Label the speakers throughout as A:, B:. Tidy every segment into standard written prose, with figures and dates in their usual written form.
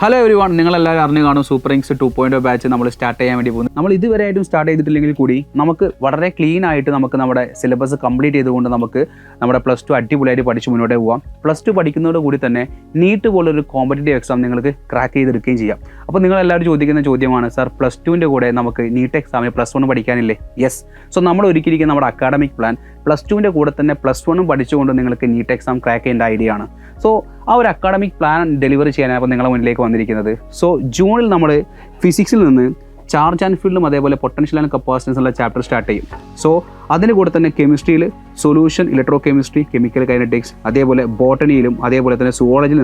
A: Hello everyone, നിങ്ങളെല്ലാവരും അറിഞ്ഞു കാണും സൂപ്പർ ഇങ്സ് 2.0 ബാച്ച് നമ്മൾ സ്റ്റാർട്ട് ചെയ്യാൻ വേണ്ടി പോകുന്നു. നമ്മൾ ഇതുവരെയായിട്ടും സ്റ്റാർട്ട് ചെയ്തിട്ടില്ലെങ്കിൽ കൂടി നമുക്ക് വളരെ ക്ലീൻ ആയിട്ട് നമുക്ക് നമ്മുടെ സിലബസ് കംപ്ലീറ്റ് ചെയ്തുകൊണ്ട് നമുക്ക് നമ്മുടെ +2 അടിപൊളിയായിട്ട് പഠിച്ച് മുന്നോട്ട് പോകാം. +2 പഠിക്കുന്നതോട് കൂടി തന്നെ നീറ്റ് പോലൊരു കോമ്പറ്റേറ്റീവ് എക്സാം നിങ്ങൾക്ക് ക്രാക്ക് ചെയ്തെടുക്കുകയും ചെയ്യാം. അപ്പോൾ നിങ്ങളെല്ലാവരും ചോദിക്കുന്ന ചോദ്യമാണ്, സാർ +2ൻ്റെ കൂടെ നമുക്ക് നീറ്റ് എക്സാമിന് +1 പഠിക്കാനില്ലേ? യെസ്. സോ നമ്മൾ ഒരുക്കിയിരിക്കുന്ന നമ്മുടെ അക്കാഡമിക് പ്ലാൻ +2ൻ്റെ കൂടെ തന്നെ +1 പഠിച്ചുകൊണ്ട് നിങ്ങൾക്ക് നീറ്റ് എക്സാം ക്രാക്ക് ചെയ്യേണ്ട ഐഡിയ ആണ്. സോ ആ ഒരു അക്കാഡമിക് പ്ലാൻ ഡെലിവറി ചെയ്യാനാണ് അപ്പോൾ നിങ്ങളുടെ മുന്നിലേക്ക് വന്നിരിക്കുന്നത്. സോ ജൂണിൽ നമ്മൾ ഫിസിക്സിൽ നിന്ന് ചാർജ് ആൻഡ് ഫീൽഡും അതേപോലെ പൊട്ടൻഷ്യൽ ആൻഡ് കപ്പാസിറ്റൻസ് ഉള്ള ചാപ്റ്റർ സ്റ്റാർട്ട് ചെയ്യും. സോ അതിന് കൂടെ തന്നെ കെമിസ്ട്രിയിൽ solution, electro chemistry, chemical kinetics, അതേപോലെ ബോട്ടണിയിലും അതേപോലെ തന്നെ സുവോളജിയിൽ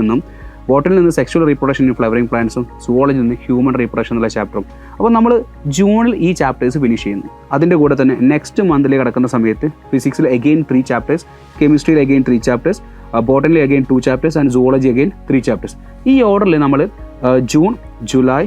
A: നിന്ന് സെക്ഷൽ റീപ്രൊഡക്ഷൻ ഇൻ ഫ്ലവറിംഗ് പ്ലാന്റ്സും സുവോളജിയിൽ നിന്ന് ഹ്യൂമൻ റീപ്രൊഡക്ഷൻ എന്നുള്ള ചാപ്റ്ററും. അപ്പോൾ നമ്മൾ ജൂണിൽ ഈ ചാപ്റ്റേഴ്സ് ഫിനിഷ് ചെയ്യുന്നു. അതിൻ്റെ കൂടെ തന്നെ നെക്സ്റ്റ് മന്തിലേക്ക് കിടക്കുന്ന സമയത്ത് ഫിസിക്സിൽ അഗെയിൻ 3 ചാപ്റ്റേഴ്സ്, കെമിസ്ട്രിയിൽ അഗെയിൻ 3 ചാപ്റ്റേഴ്സ്, ബോട്ടണിയിൽ again 2 chapters and zoology again 3 chapters. ഈ ഓർഡറിൽ നമ്മൾ June, July,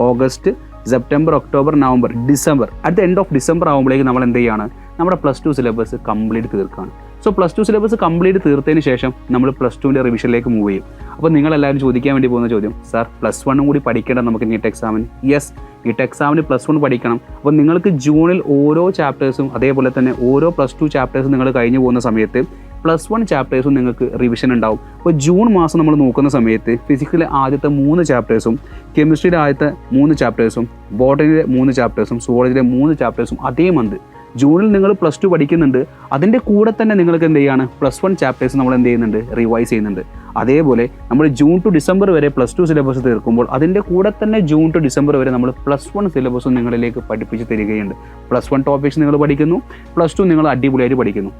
A: August, September, October, November, December, at the end of December ആകുമ്പോഴേക്ക് നമ്മൾ എന്ത് ചെയ്യുകയാണ്, നമ്മുടെ +2 സിലബസ് കംപ്ലീറ്റ് തീർക്കുകയാണ്. സോ +2 സിലബസ് കംപ്ലീറ്റ് തീർത്തതിന് ശേഷം നമ്മൾ +2ൻ്റെ റിവിഷനിലേക്ക് മൂവ് ചെയ്യും. അപ്പോൾ നിങ്ങളെല്ലാവരും ചോദിക്കാൻ വേണ്ടി പോകുന്ന ചോദ്യം, സാർ +1 കൂടി പഠിക്കേണ്ട നമുക്ക് നീറ്റ് എക്സാമിന്? യെസ്, നീറ്റ് എക്സാമിന് +1 പഠിക്കണം. അപ്പോൾ നിങ്ങൾക്ക് ജൂണിൽ ഓരോ ചാപ്റ്റേഴ്സും അതേപോലെ തന്നെ ഓരോ +2 ചാപ്റ്റേഴ്സും നിങ്ങൾ കഴിഞ്ഞു പോകുന്ന സമയത്ത് +1 ചാപ്റ്റേഴ്സും നിങ്ങൾക്ക് റിവിഷൻ ഉണ്ടാവും. അപ്പോൾ ജൂൺ മാസം നമ്മൾ നോക്കുന്ന സമയത്ത് ഫിസിക്സിലെ ആദ്യത്തെ 3 ചാപ്റ്റേഴ്സും, കെമിസ്ട്രിയുടെ ആദ്യത്തെ 3 ചാപ്റ്റേഴ്സും, ബോട്ടണിയിലെ 3 ചാപ്റ്റേഴ്സും, സുവോളജിയിലെ 3 ചാപ്റ്റേഴ്സും അതേ മന്ത് ജൂണിൽ നിങ്ങൾ +2 പഠിക്കുന്നുണ്ട്. അതിൻ്റെ കൂടെ തന്നെ നിങ്ങൾക്ക് എന്ത് ചെയ്യാണ്, +1 ചാപ്റ്റേഴ്സ് നമ്മൾ എന്ത് ചെയ്യുന്നുണ്ട്, റിവൈസ് ചെയ്യുന്നുണ്ട്. അതേപോലെ നമ്മൾ ജൂൺ ടു ഡിസംബർ വരെ +2 സിലബസ് തീർക്കുമ്പോൾ അതിൻ്റെ കൂടെ തന്നെ ജൂൺ ടു ഡിസംബർ വരെ നമ്മൾ +1 സിലബസും നിങ്ങളിലേക്ക് പഠിപ്പിച്ച് തരികയുണ്ട്. +1 ടോപ്പിക്സ് നിങ്ങൾ പഠിക്കുന്നു, +2 നിങ്ങൾ അടിപൊളിയായിട്ട് പഠിക്കുന്നു.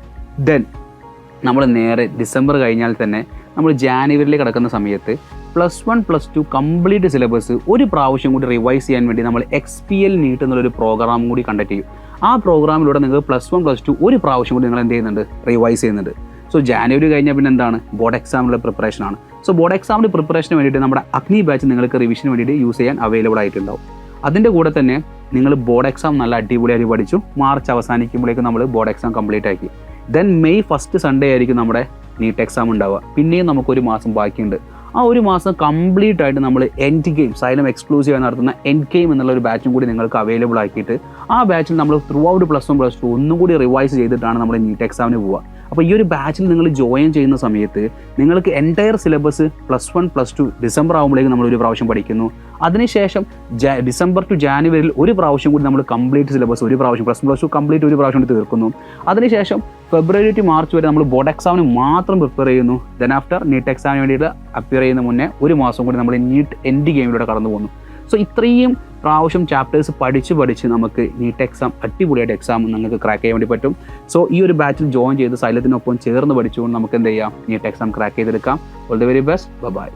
A: ദെൻ നമ്മൾ നേരെ ഡിസംബർ കഴിഞ്ഞാൽ തന്നെ നമ്മൾ ജാനുവരിയിലേക്ക് കിടക്കുന്ന സമയത്ത് +1 +2 കംപ്ലീറ്റ് സിലബസ് ഒരു പ്രാവശ്യം കൂടി റിവൈസ് ചെയ്യാൻ വേണ്ടി നമ്മൾ XPL നീറ്റ് എന്നുള്ളൊരു പ്രോഗ്രാം കൂടി കണ്ടക്ട് ചെയ്യും. ആ പ്രോഗ്രാമിലൂടെ നിങ്ങൾക്ക് +1 +2 ഒരു പ്രാവശ്യം കൂടി നിങ്ങൾ എന്ത് ചെയ്യുന്നുണ്ട്, റിവൈസ് ചെയ്യുന്നുണ്ട്. സോ ജാനുവരി കഴിഞ്ഞാൽ പിന്നെ എന്താണ്, ബോർഡ് എക്സാമിനുള്ള പ്രിപ്പറേഷനാണ്. സോ ബോർഡ് എക്സാമിൻ്റെ പ്രിപ്പറേഷന് വേണ്ടിയിട്ട് നമ്മുടെ അഗ്നി ബാച്ച് നിങ്ങൾക്ക് റിവിഷന് വേണ്ടിയിട്ട് യൂസ് ചെയ്യാൻ അവൈലബിൾ ആയിട്ടുണ്ടാവും. അതിൻ്റെ കൂടെ തന്നെ നിങ്ങൾ ബോർഡ് എക്സാം നല്ല അടിപൊളിയായി പഠിച്ചു. മാർച്ച് അവസാനിക്കുമ്പോഴേക്കും നമ്മൾ ബോർഡ് എക്സാം കംപ്ലീറ്റ് ആക്കി. ദെൻ മെയ് ഫസ്റ്റ് സൺഡേ ആയിരിക്കും നമ്മുടെ നീറ്റ് എക്സാം ഉണ്ടാവുക. പിന്നെയും നമുക്കൊരു മാസം ബാക്കിയുണ്ട്. ആ ഒരു മാസം കംപ്ലീറ്റ് ആയിട്ട് നമ്മൾ എൻഡ് ഗെയിം, സൈലം എക്സ്ക്ലൂസീവായി നടത്തുന്ന എൻഡ് ഗെയിം എന്നുള്ള ഒരു ബാച്ചും കൂടി നിങ്ങൾക്ക് അവൈലബിൾ ആക്കിയിട്ട് ആ ബാച്ചിൽ നമ്മൾ ത്രൂ ഔട്ട് +1 +2 ഒന്നും കൂടി റിവൈസ് ചെയ്തിട്ടാണ് നമ്മൾ നീറ്റ് എക്സാമിന് പോവുക. അപ്പോൾ ഈ ഒരു ബാച്ചിൽ നിങ്ങൾ ജോയിൻ ചെയ്യുന്ന സമയത്ത് നിങ്ങൾക്ക് എൻറ്റയർ സിലബസ് +1 +2 ഡിസംബർ ആകുമ്പോഴേക്കും നമ്മൾ ഒരു പ്രാവശ്യം പഠിക്കുന്നു. അതിനുശേഷം ഡിസംബർ ടു ജാനുവരിയിൽ ഒരു പ്രാവശ്യം കൂടി നമ്മൾ കംപ്ലീറ്റ് സിലബസ് ഒരു പ്രാവശ്യം +1 +2 കംപ്ലീറ്റ് ഒരു പ്രാവശ്യം കൂടി തീർക്കുന്നു. അതിനുശേഷം ഫെബ്രുവരി ടു മാർച്ച് വരെ നമ്മൾ ബോർഡ് എക്സാമിന് മാത്രം പ്രിപ്പയർ ചെയ്യുന്നു. ദെൻ ആഫ്റ്റർ നീറ്റ് എക്സാമിന് വേണ്ടിയിട്ട് അപ്പിയർ ചെയ്യുന്ന മുന്നേ ഒരു മാസം കൂടി നമ്മൾ നീറ്റ് എൻഡ് ഗെയിമിലൂടെ കടന്നു പോകുന്നു. സോ ഇത്രയും പ്രാവശ്യം ചാപ്റ്റേഴ്സ് പഠിച്ച് നമുക്ക് നീറ്റ് എക്സാം അടിപൊളിയായിട്ട് എക്സാം നിങ്ങൾക്ക് ക്രാക്ക് ചെയ്യാൻ വേണ്ടി പറ്റും. സോ ഈ ഒരു ബാച്ചിൽ ജോയിൻ ചെയ്ത് സൈലത്തിനൊപ്പം ചേർന്ന് പഠിച്ചുകൊണ്ട് നമുക്ക് എന്ത് ചെയ്യാം, നീറ്റ് എക്സാം ക്രാക്ക് ചെയ്തെടുക്കാം. All the very best. By.